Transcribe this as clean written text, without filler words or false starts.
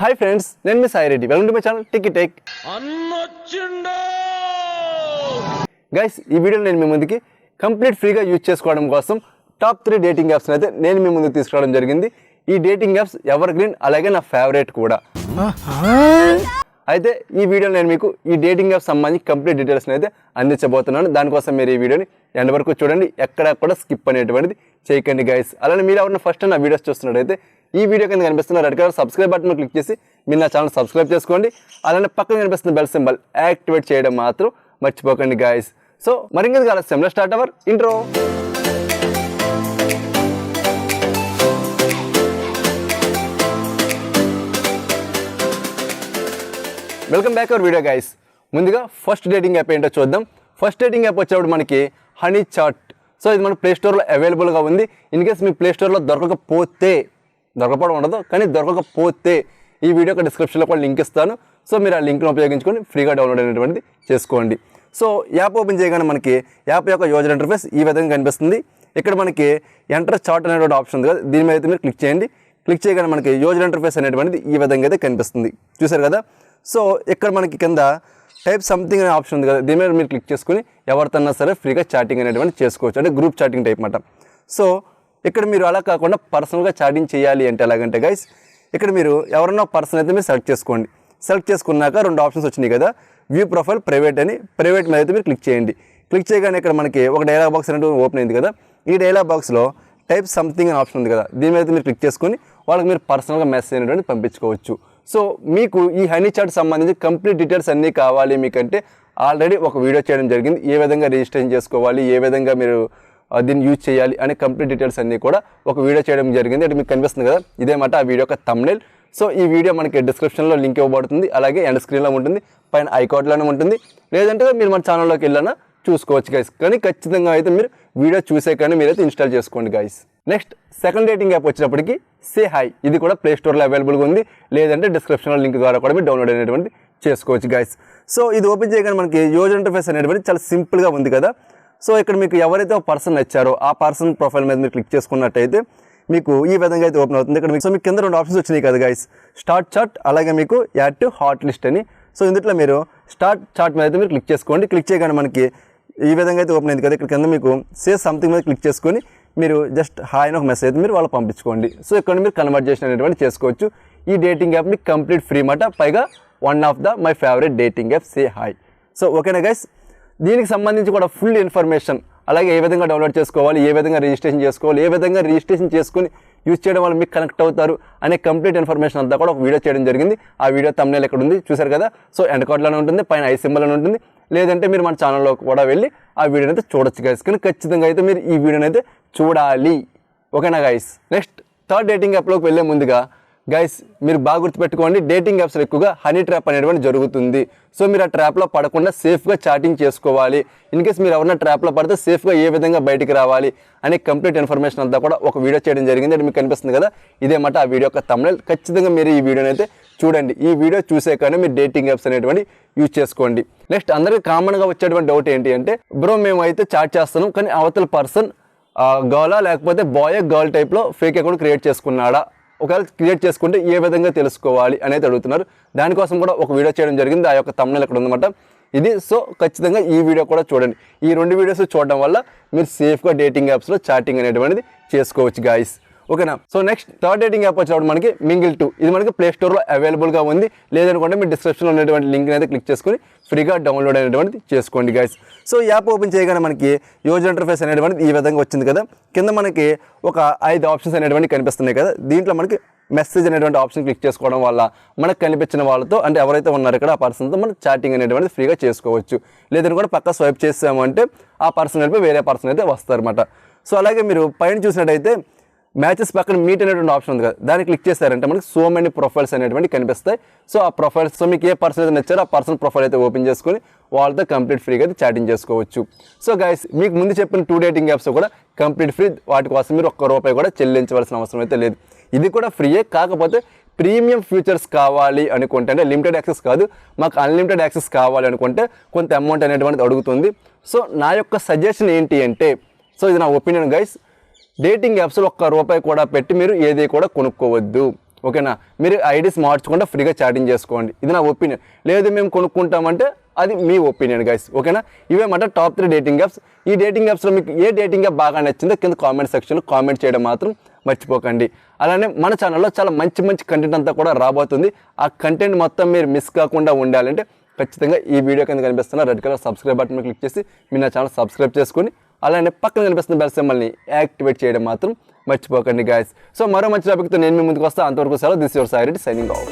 Hi friends, నేను మీ Sai Reddy. Welcome to my channel టికెటెక్. గైస్, ఈ వీడియోలో నేను మీ ముందుకి కంప్లీట్ ఫ్రీగా యూజ్ చేసుకోవడం కోసం టాప్ 3 డేటింగ్ యాప్స్ అయితే నేను మీ ముందుకు తీసుకురావడం జరిగింది. ఈ డేటింగ్ యాప్స్ ఎవర్ గ్రీన్, అలాగే నా ఫేవరెట్ కూడా. అయితే ఈ వీడియోలో నేను మీకు ఈ డేటింగ్ యాప్స్ సంబంధించి కంప్లీట్ డీటెయిల్స్ అయితే అందించబోతున్నాను. దానికోసం మీరు ఈ వీడియోని ఎండ్ వరకు చూడండి, ఎక్కడ కూడా స్కిప్ అనేటువంటిది చేయకండి గైస్. అలానే మీరు ఎవరైనా ఫస్ట్ నా వీడియోస్ చూస్తున్నట్టయితే ఈ వీడియో కింద కనిపిస్తున్న red colour subscribe button click చేసి మీరు నా ఛానల్ సబ్స్క్రైబ్ చేసుకోండి. అలానే పక్కన కనిపిస్తున్న బెల్ సింబల్ యాక్టివేట్ చేయడం మాత్రం మర్చిపోకండి గైస్. సో మరింకెందుకు ఆలస్యం, start our intro. Welcome back our video guys. ముందుగా ఫస్ట్ డేటింగ్ యాప్ ఏంటో చూద్దాం. ఫస్ట్ డేటింగ్ యాప్ వచ్చేప్పుడు మనకి హనీ చాట్. సో ఇది మన ప్లే స్టోర్లో అవైలబుల్గా ఉంది. ఇన్ కేస్ మీ ప్లే స్టోర్లో దొరకపోవడం ఉండదు, కానీ దొరకకపోతే ఈ వీడియో డిస్క్రిప్షన్లో కూడా లింక్ ఇస్తాను. సో మీరు ఆ లింక్ను ఉపయోగించుకొని ఫ్రీగా డౌన్లోడ్ అనేటువంటిది చేసుకోండి. సో యాప్ ఓపెన్ చేయగానే మనకి యాప్ యొక్క యూజర్ ఇంటర్ఫేస్ ఈ విధంగా కనిపిస్తుంది. ఇక్కడ మనకి ఎంటర్ చాట్ అనేటువంటి ఆప్షన్ ఉంది కదా, దీని మీద అయితే మీరు క్లిక్ చేయండి. క్లిక్ చేయగానే మనకి యూజర్ ఇంటర్ఫేస్ అనేటువంటిది ఈ విధంగా అయితే కనిపిస్తుంది, చూసారు కదా. సో ఇక్కడ మనకి కింద టైప్ సంథింగ్ అనే ఆప్షన్ ఉంది కదా, దీని మీద మీరు క్లిక్ చేసుకుని ఎవరితోన్నా సరే ఫ్రీగా చాటింగ్ అనేటువంటి చేసుకోవచ్చు, అంటే గ్రూప్ చాటింగ్ టైప్ అన్నమాట. సో ఇక్కడ మీరు అలా కాకుండా పర్సనల్గా చాటింగ్ చేయాలి అంటే ఎలాగంటే గైస్, ఇక్కడ మీరు ఎవరన్నా పర్సన్ అయితే మీరు సెలెక్ట్ చేసుకోండి. సెలెక్ట్ చేసుకున్నాక 2 ఆప్షన్స్ వచ్చినాయి కదా, వ్యూ ప్రొఫైల్, ప్రైవేట్ అని. ప్రైవేట్ మీద అయితే మీరు క్లిక్ చేయండి. క్లిక్ చేయగానే ఇక్కడ మనకి ఒక డైలాగ్ బాక్స్ అనేది ఓపెన్ అయింది కదా. ఈ డైలాగ్ బాక్స్లో టైప్ సంథింగ్ అనే ఆప్షన్ ఉంది కదా, దీని మీద మీరు క్లిక్ చేసుకొని వాళ్ళకి మీరు పర్సనల్గా మెసేజ్ అనేటువంటి పంపించుకోవచ్చు. సో మీకు ఈ హనీ చాట్ సంబంధించి కంప్లీట్ డీటెయిల్స్ అన్నీ కావాలి మీకంటే ఆల్రెడీ ఒక వీడియో చేయడం జరిగింది. ఏ విధంగా రిజిస్ట్రేషన్ చేసుకోవాలి, ఏ విధంగా మీరు దీన్ని యూజ్ చేయాలి అనే కంప్లీట్ డీటెయిల్స్ అన్నీ కూడా ఒక వీడియో చేయడం జరిగింది. అంటే మీకు కనిపిస్తుంది కదా, ఇదేమాట ఆ వీడియో యొక్క థంబ్నెయిల్. సో ఈ వీడియో మనకి డిస్క్రిప్షన్లో లింక్ ఇవ్వబడుతుంది, అలాగే ఎండ్ స్క్రీన్లో ఉంటుంది, పైన ఐకార్డ్లోనే ఉంటుంది. లేదంటే మీరు మన ఛానల్లోకి వెళ్ళినా చూసుకోవచ్చు గైస్. కానీ ఖచ్చితంగా అయితే మీరు వీడియో చూసే కానీ మీరైతే ఇన్స్టాల్ చేసుకోండి guys. Next second dating app వచ్చినప్పటికీ సే హాయ్. ఇది కూడా ప్లే స్టోర్లో అవైలబుల్గా ఉంది, లేదంటే డిస్క్రిప్షన్లో లింక్ ద్వారా కూడా మీరు డౌన్లోడ్ అనేటువంటి చేసుకోవచ్చు గైస్. సో ఇది ఓపెన్ చేయగానే మనకి యూజర్ ఇంటర్ఫేస్ అనేటువంటి చాలా సింపుల్గా ఉంది కదా. సో ఇక్కడ మీకు ఎవరైతే ఒక పర్సన్ నచ్చారో ఆ పర్సన్ ప్రొఫైల్ మీద మీరు క్లిక్ చేసుకున్నట్టయితే మీకు ఈ విధంగా అయితే ఓపెన్ అవుతుంది. ఇక్కడ మీకు కింద 2 ఆప్షన్స్ వచ్చినాయి కదా గైస్, స్టార్ట్ చాట్, అలాగే మీకు యాడ్ టు హాట్ లిస్ట్ అని. సో ఇందులో మీరు స్టార్ట్ చాట్ మీద అయితే మీరు క్లిక్ చేసుకోండి. క్లిక్ చేయగానే మనకి ఈ విధంగా అయితే ఓపెన్ అయింది కదా. ఇక్కడ కింద మీకు సే సంథింగ్ మీద క్లిక్ చేసుకొని మీరు జస్ట్ హాయ్ అని ఒక మెసేజ్ అయితే మీరు వాళ్ళు పంపించుకోండి. సో ఇక్కడ మీరు కన్వర్జేషన్ అనేటువంటి చేసుకోవచ్చు. ఈ డేటింగ్ యాప్ మీకు కంప్లీట్ ఫ్రీ మాట, పైగా one of the my favourite dating app say hi. So ఓకేనా గైస్, దీనికి సంబంధించి కూడా ఫుల్ ఇన్ఫర్మేషన్, అలాగే ఏ విధంగా డౌన్లోడ్ చేసుకోవాలి, ఏ విధంగా రిజిస్ట్రేషన్ చేసుకోవాలి, ఏ విధంగా రిజిస్ట్రేషన్ చేసుకుని యూజ్ చేయడం వల్ల మీకు కనెక్ట్ అవుతారు అనే కంప్లీట్ ఇన్ఫర్మేషన్ అంతా కూడా ఒక వీడియో చేయడం జరిగింది. ఆ వీడియో థంబ్నెయిల్ ఎక్కడ ఉంది చూసారు కదా. సో ఎండ్ కార్డ్లోనే ఉంటుంది, పైన ఐ సింబల్ అని ఉంటుంది, లేదంటే మీరు మన ఛానల్లో కూడా వెళ్ళి ఆ వీడియోని అయితే చూడొచ్చు గైస్. కానీ ఖచ్చితంగా అయితే మీరు ఈ వీడియోని అయితే చూడాలి, ఓకేనా గైస్. నెక్స్ట్ థర్డ్ డేటింగ్ యాప్లోకి వెళ్ళే ముందుగా గైస్ మీరు బాగా గుర్తుపెట్టుకోండి, డేటింగ్ యాప్స్లో ఎక్కువగా హనీ ట్రాప్ అనేటువంటి జరుగుతుంది. సో మీరు ఆ ట్రాప్లో పడకుండా సేఫ్గా చాటింగ్ చేసుకోవాలి. ఇన్ కేస్ మీరు ఎవరైనా ట్రాప్లో పడితే సేఫ్గా ఏ విధంగా బయటికి రావాలి అనే కంప్లీట్ ఇన్ఫర్మేషన్ అంతా కూడా ఒక వీడియో చేయడం జరిగింది. అది మీకు కనిపిస్తుంది కదా, ఇదేమాట ఆ వీడియో యొక్క థంబ్నెయిల్. ఖచ్చితంగా మీరు ఈ వీడియోని అయితే చూడండి. ఈ వీడియో చూసే కానీ మీరు డేటింగ్ యాప్స్ అనేటువంటి యూజ్ చేసుకోండి. నెక్స్ట్ అందరికీ కామన్గా వచ్చేటువంటి డౌట్ ఏంటి అంటే, బ్రో మేము అయితే చాట్ చేస్తున్నాం కానీ అవతల పర్సన్ గర్లా లేకపోతే బాయ్ గర్ల్ టైప్లో ఫేక్ అకౌంట్ క్రియేట్ చేసుకున్నాడా, ఒకవేళ క్రియేట్ చేసుకుంటే ఏ విధంగా తెలుసుకోవాలి అనేది అడుగుతున్నారు. దానికోసం కూడా ఒక వీడియో చేయడం జరిగింది, ఆ యొక్క థంబ్నెయిల్ ఇక్కడ ఉందన్నమాట ఇది. సో ఖచ్చితంగా ఈ వీడియో కూడా చూడండి. ఈ 2 వీడియోస్ చూడడం వల్ల మీరు సేఫ్గా డేటింగ్ యాప్స్లో చాటింగ్ అనేటువంటిది చేసుకోవచ్చు గాయస్, ఓకేనా. So next third dating app వచ్చినప్పుడు మనకి మింగిల్ 2. ఇది మనకి ప్లే స్టోర్లో అవైలబుల్గా ఉంది, లేదనుకుంటే మీరు డిస్క్రిప్షన్లో ఉన్నటువంటి లింక్ని అయితే క్లిక్ చేసుకుని ఫ్రీగా డౌన్లోడ్ అనేటువంటిది చేసుకోండి గైస్. సో యాప్ ఓపెన్ చేయగానే మనకి యూజర్ ఇంటర్ఫేస్ అనేటువంటిది ఈ విధంగా వచ్చింది కదా. కింద మనకి ఒక 5 ఆప్షన్స్ అనేటువంటి కనిపిస్తున్నాయి కదా. దీంట్లో మనకి మెసేజ్ అనేటువంటి ఆప్షన్ క్లిక్ చేసుకోవడం వల్ల మనకు కనిపించిన వాళ్ళతో, అంటే ఎవరైతే ఉన్నారో ఇక్కడ ఆ పర్సన్తో మనం చాటింగ్ అనేటువంటిది ఫ్రీగా చేసుకోవచ్చు. లేదని కూడా పక్క స్వైప్ చేసామంటే ఆ పర్సన్ వెళ్ళిపోయి వేరే పర్సన్ అయితే వస్తారన్నమాట. సో అలాగే మీరు పైన చూసినట్టయితే మ్యాచెస్ పక్కన మీట్ అనేటువంటి ఆప్షన్ ఉంది కదా, దాన్ని క్లిక్ చేస్తారంటే మనకి సో మెనీ ప్రొఫైల్స్ అనేటువంటి కనిపిస్తాయి. సో ఆ ప్రొఫైల్స్, సో మీకు ఏ పర్సన్ అయితే నచ్చారో ఆ పర్సన్ ప్రొఫైల్ అయితే ఓపెన్ చేసుకొని వాళ్ళతో కంప్లీట్ ఫ్రీగా అయితే చాటింగ్ చేసుకోవచ్చు. సో గైస్ మీకు ముందు చెప్పిన 2 డేటింగ్ యాప్స్ కూడా కంప్లీట్ ఫ్రీ, వాటి కోసం మీరు ₹1 కూడా చెల్లించవలసిన అవసరం అయితే లేదు. ఇది కూడా ఫ్రీయే, కాకపోతే ప్రీమియం ఫీచర్స్ కావాలి అనుకుంటే, అంటే లిమిటెడ్ యాక్సెస్ కాదు, మాకు అన్లిమిటెడ్ యాక్సెస్ కావాలి అనుకుంటే కొంత అమౌంట్ అనేటువంటిది అడుగుతుంది. సో నా యొక్క సజెషన్ ఏంటి అంటే, సో ఇది నా ఒపీనియన్ గైస్, డేటింగ్ యాప్స్లో ₹1 కూడా పెట్టి మీరు ఏది కూడా కొనుక్కోవద్దు. ఓకేనా. మీరు ఐడీస్ మార్చకుండా ఫ్రీగా చాటింగ్ చేసుకోండి, ఇది నా ఒపీనియన్. లేదు మేము కొనుక్కుంటామంటే అది మీ ఒపీనియన్ గైస్, ఓకేనా. ఇవేమాట టాప్ 3 డేటింగ్ యాప్స్. ఈ డేటింగ్ యాప్స్లో మీకు ఏ డేటింగ్ యాప్ బాగా నచ్చిందో కింద కామెంట్ సెక్షన్లో కామెంట్ చేయడం మాత్రం మర్చిపోకండి. అలానే మన ఛానల్లో చాలా మంచి కంటెంట్ అంతా కూడా రాబోతుంది. ఆ కంటెంట్ మొత్తం మీరు మిస్ కాకుండా ఉండాలంటే ఖచ్చితంగా ఈ వీడియో కింద కనిపిస్తున్న రెడ్ కలర్ సబ్స్క్రైబ్ బటన్ మీద క్లిక్ చేసి మీరు నా ఛానల్ సబ్స్క్రైబ్ చేసుకొని అలానే పక్కన కనిపిస్తున్న బెల్ సింబల్ని యాక్టివేట్ చేయడం మాత్రం మర్చిపోకండి గాయస్. సో మరో మంచి టాపిక్తో నేను మీ ముందుకు వస్తాను. అంతవరకు సెలవు. This your Sai Reddy signing off.